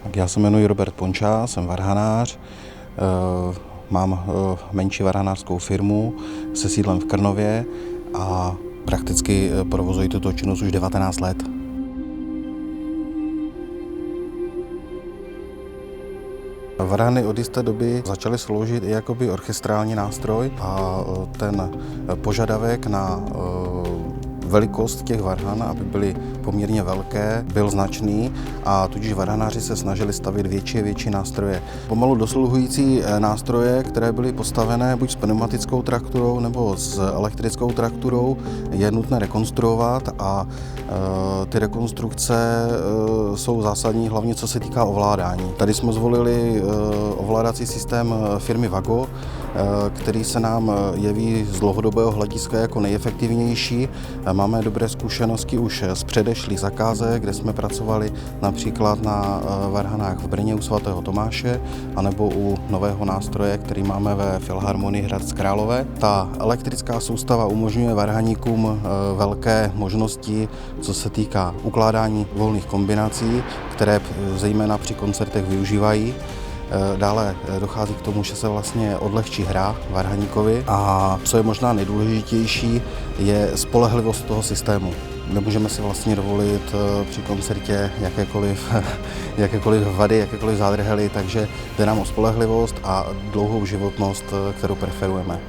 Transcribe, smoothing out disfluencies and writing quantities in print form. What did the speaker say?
Tak já se jmenuji Robert Ponča, jsem varhanář, mám menší varhanářskou firmu se sídlem v Krnově a prakticky provozuji tuto činnost už 19 let. Varhany od jisté doby začaly sloužit i jakoby orchestrální nástroj a ten požadavek na velikost těch varhan, aby byly poměrně velké, byl značný a tudíž varhanáři se snažili stavět větší a větší nástroje. Pomalu dosluhující nástroje, které byly postavené buď s pneumatickou trakturou nebo s elektrickou trakturou, je nutné rekonstruovat a ty rekonstrukce jsou zásadní, hlavně co se týká ovládání. Tady jsme zvolili ovládací systém firmy Vago, který se nám jeví z dlouhodobého hlediska jako nejefektivnější. Máme dobré zkušenosti už z předešlých zakázek, kde jsme pracovali například na varhanách v Brně u svatého Tomáše, anebo u nového nástroje, který máme ve Filharmonii Hradec Králové. Ta elektrická soustava umožňuje varhaníkům velké možnosti, co se týká ukládání volných kombinací, které zejména při koncertech využívají. Dále dochází k tomu, že se vlastně odlehčí hra varhaníkovi a co je možná nejdůležitější, je spolehlivost toho systému. Nemůžeme si vlastně dovolit při koncertě jakékoliv vady, jakékoliv zádrhely, takže jde nám o spolehlivost a dlouhou životnost, kterou preferujeme.